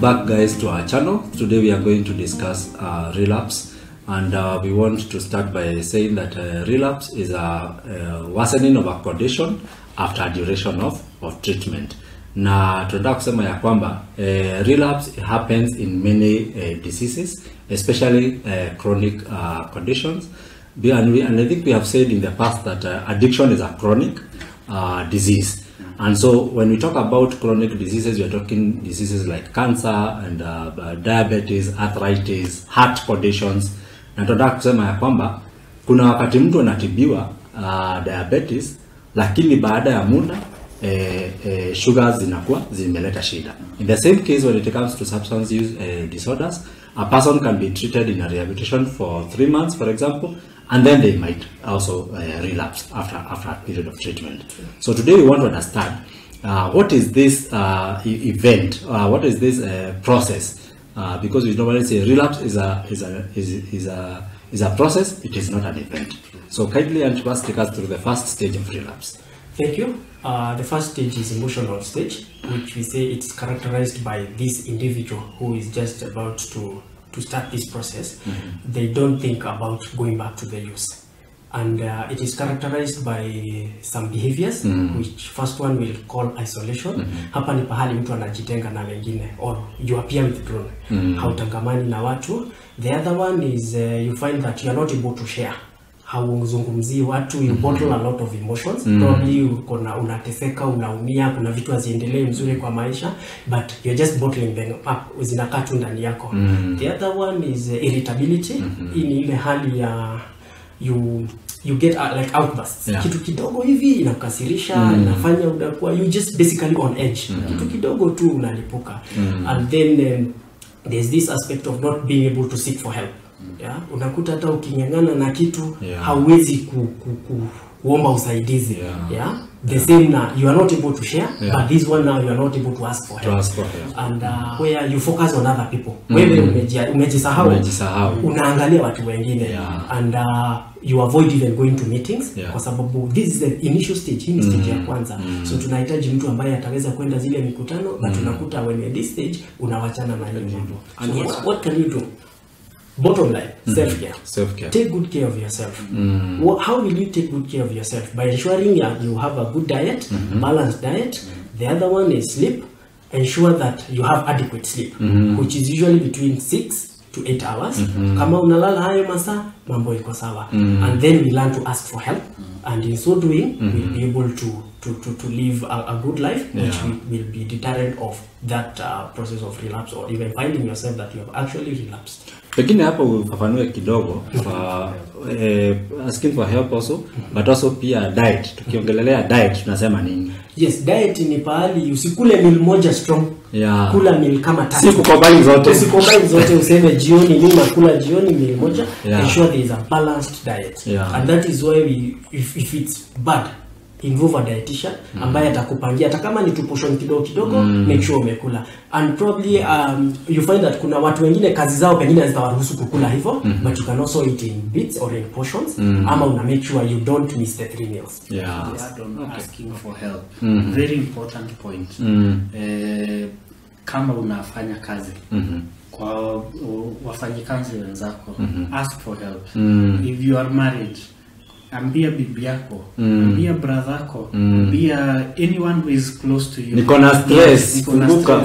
back, guys, to our channel. Today we are going to discuss relapse, and we want to start by saying that relapse is a worsening of a condition after a duration of treatment. Na tunataka kusema ya kwamba relapse happens in many diseases, especially chronic conditions. And I think we have said in the past that addiction is a chronic disease. And so when we talk about chronic diseases, we are talking diseases like cancer and diabetes, arthritis, heart conditions. Na tunataka kusema ya kwamba kuna wakati mtu anatibiwa diabetes, lakini baada ya muda sugars zinakuwa zimeleta shida. In the same case, when it comes to substance use disorders, a person can be treated in a rehabilitation for 3 months, for example, and then they might also relapse after a period of treatment. So today we want to understand what is this event, what is this process, because we normally say relapse is a process, it is not an event. So kindly Antipas, take us through the first stage of relapse. Thank you. The first stage is emotional stage, which we say it's characterized by this individual who is just about to start this process. They don't think about going back to the use. And it is characterized by some behaviors, which first one we'll call isolation. Hapa ni pahali mtu anajitenga na wengine, or you appear withdrawn. Hautangamani na watu. The other one is you find that you are not able to share. Hauzungumzii watu, you bottle a lot of emotions. Probably unateseka, unaumia, kuna vitu haziendelee mzuri kwa maisha, but you're just bottling them up, zinakaa tu ndani yako. The other one is irritability. Hii ni ile hali ya you get like outbursts. Kitu kidogo hivi inakasirisha, inafanya unakuwa you just basically on edge. Kitu kidogo tu unalipuka. And then there's this aspect of not being able to seek for help. Yeah, unakuta hata ukinyang'ana na kitu hauwezi kuomba usaidizi. The same now, you are not able to share, but this one now you are not able to ask for help. And where you focus on other people. Wewe umejisahau, unaangalia watu wengine. And you avoid even going to meetings kwa sababu this is the initial stage, hii stage ya kwanza. So tunahitaji mtu ambaye ataweza kwenda zile mikutano, na tunakuta when you're this stage unawachana na hiyo mambo. And what can you do? Bottom line, self-care. Self-care. Take good care of yourself. How will you take good care of yourself? By ensuring you have a good diet, balanced diet. The other one is sleep. Ensure that you have adequate sleep, which is usually between 6 to 8 hours. Kama unalala hayo masaa, mambo iko sawa. And then we learn to ask for help. And in so doing, we'll be able to live a good life, which will be deterrent of that process of relapse, or even finding yourself that you have actually relapsed. Pengine hapo ufafanue kidogo asking for help also, but also pia diet. Tukiongelelea diet tunasema nini? Yes, diet ni pahali usikule meal moja strong. Kula meal kama 3. Usikubali zote useme jioni mimi nakula jioni meal moja. Ensure there is a balanced diet. And that is why if it's bad, involve a dietitian ambaye atakupangia hata kama ni tu portion kidogo, make sure umekula. And probably you find that kuna watu wengine kazi zao pengine hazitawaruhusu kukula hivyo, but you can also eat in bits or in portions. Ama una make sure you don't miss the 3 meals. Asking for help. Very important point. Kama unafanya kazi kwa wafanyikazi wenzako, ask for help. If you are married, ambia bibi yako, ambia brother yako, ambia anyone who is close to you. Niko na stress,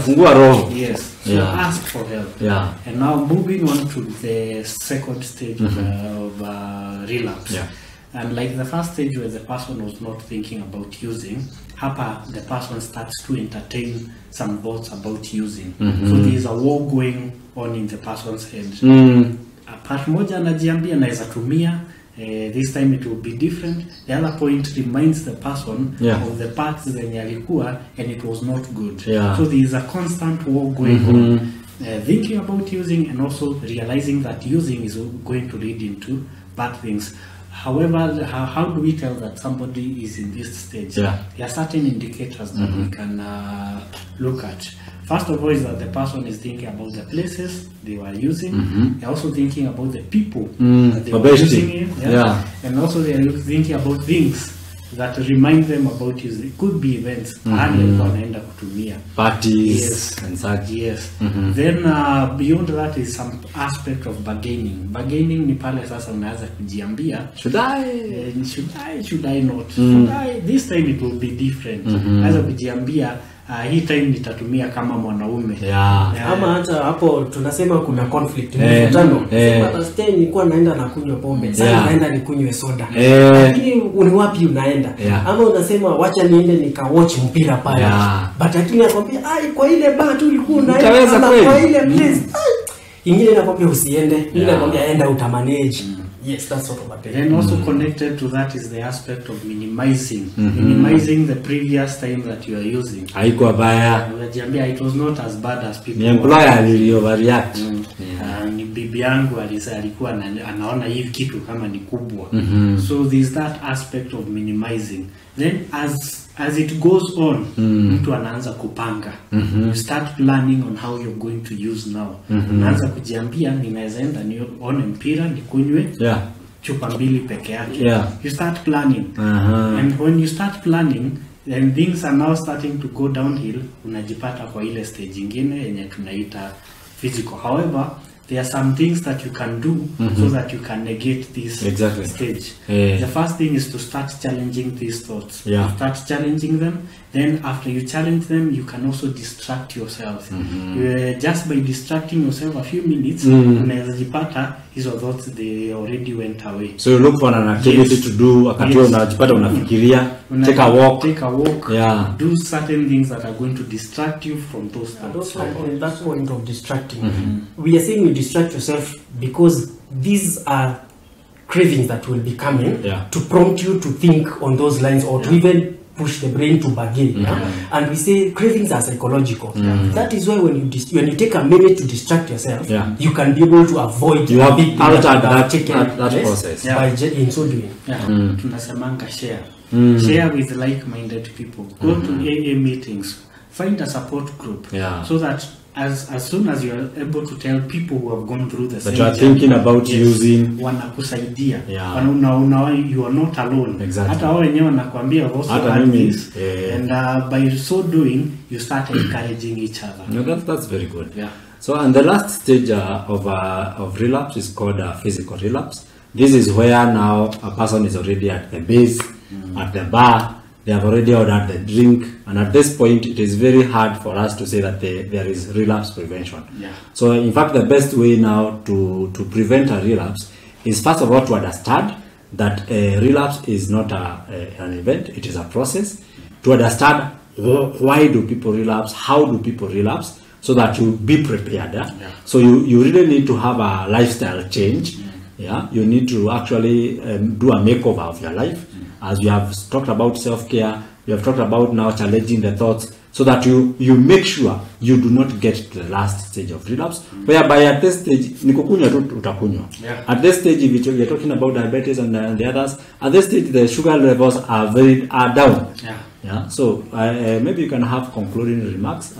fungua roho. Yes. So ask for help. And now moving on to the second stage of relapse. And like the first stage where the person was not thinking about using, hapa the person starts to entertain some thoughts about using. So there is a war going on in the person's head. Part moja anajiambia naweza tumia, this time it will be different. The other point reminds the person of the parts zenye alikuwa and it was not good. So there is a constant war going on. Thinking about using and also realizing that using is going to lead into bad things. However, how do we tell that somebody is in this stage? There are certain indicators that we can look at. First of all is that the person is thinking about the places they were using. They're also thinking about the people that they were using it. And also they are thinking about things that remind them about using. It could be events wanaenda kutumia parties and such. Yes. Then beyond that is some aspect of bargaining. Bargaining ni pale sasa unaanza kujiambia, should I not, should I, this time it will be different. Unaanza kujiambia hii time nitatumia kama mwanaume. Ama hata hapo tunasema kuna conflict mvutano. Sasa stay nilikuwa naenda na kunywa pombe. Sasa naenda nikunywe soda. Lakini ni wapi unaenda? Ama unasema wacha niende watch mpira pale. But lakini nakwambia kwa ile bar tu ulikuwa unaenda kwa ile place. Ingine nakwambia usiende. Ingine nakwambia enda utamanage. Yes, that's sort of a thing. And also connected to that is the aspect of minimizing the previous time that you are using. Haikuwa baya. Unajiambia it was not as bad as people. The employer will overreact. Ni bibi yangu alikuwa anaona hivi kitu kama ni kubwa. So there's that aspect of minimizing. Then as it goes on, mtu anaanza kupanga. You start planning on how you're going to use now. Unaanza kujiambia ninaweza enda nione mpira nikunywe chupa mbili peke yake. You start planning. And when you start planning, then things are now starting to go downhill. Unajipata kwa ile stage nyingine yenye tunaita physical. However, there are some things that you can do so that you can negate this stage. The first thing is to start challenging these thoughts. You start challenging them. Then after you challenge them, you can also distract yourself. Just by distracting yourself a few minutes, unajipata hizo thoughts they already went away. So you look for an activity to do. Wakati unajipata unafikiria, take a walk. Do certain things that are going to distract you from those thoughts. On that point of distracting, we are saying you distract yourself because these are cravings that will be coming to prompt you to think on those lines or to even push the brain to bargain. And we say cravings are psychological. That is why when you take a minute to distract yourself, you can be able to avoid you have altered that process by in so doing. Tunasemanga share with like-minded people. Go to AA meetings. Find a support group so that as soon as you are able to tell people who have gone through the same you are thinking about using, wanakusaidia. You are not alone. Hata wao wenyewe wanakuambia also this. And by so doing, you start encouraging each other. That's very good. So, and the last stage of relapse is called physical relapse. This is where now a person is already at the base, at the bar. They have already ordered the drink, and at this point it is very hard for us to say that there is relapse prevention. So in fact the best way now to prevent a relapse is first of all to understand that a relapse is not an event, it is a process. To understand why do people relapse, how do people relapse, so that you be prepared. So you really need to have a lifestyle change. You need to actually do a makeover of your life. As we have talked about self-care, we have talked about now challenging the thoughts, so that you make sure you do not get to the last stage of relapse, whereby at this stage, at this stage, if we are talking about diabetes and the others, at this stage the sugar levels are down. So maybe you can have concluding remarks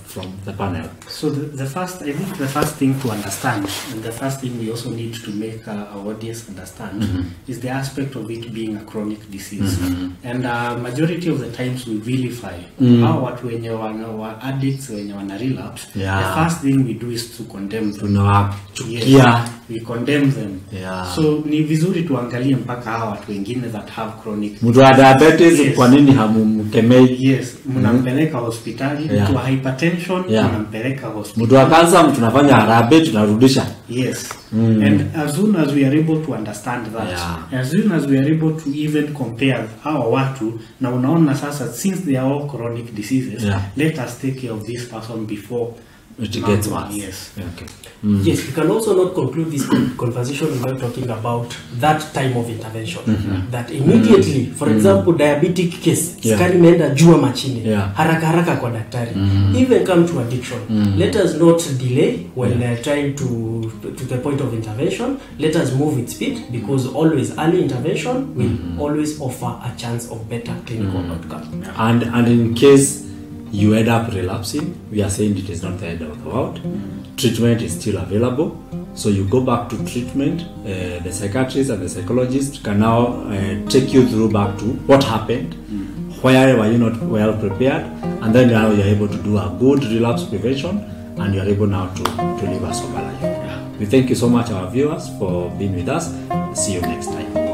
from the panel. So the first thing to understand, and the first thing we also need to make our audience understand, is the aspect of it being a chronic disease. And majority of the times we vilify how watu wenye wana addicts wenye wana relapse. The first thing we do is to condemn them. We condemn them. So ni vizuri tuangalie mpaka hawa watu wengine that have chronic mtu wa diabetes kwa nini hamumkemei? Mnampeleka hospitali. Mtu wa hypertension mnampeleka hospitali. Mtu wa cancer tunafanya harambee tunarudisha. And as soon as we are able to understand that, as soon as we are able to even compare hawa watu na unaona sasa, since they are all chronic diseases, let us take care of this person before it gets worse. Yes, we can also not conclude this conversation without talking about that time of intervention. That immediately, for example, diabetic case, skari meenda juu ama chini, haraka kwa daktari. Even come to addiction, let us not delay when trying to the point of intervention. Let us move with speed, because always early intervention will always offer a chance of better clinical outcome. And in case you end up relapsing, we are saying it is not the end of the world. Treatment is still available. So you go back to treatment. The psychiatrist and the psychologist can now take you through back to what happened, where were you not well prepared, and then now you're able to do a good relapse prevention, and you're able now to live a sober life. We thank you so much, our viewers, for being with us. See you next time.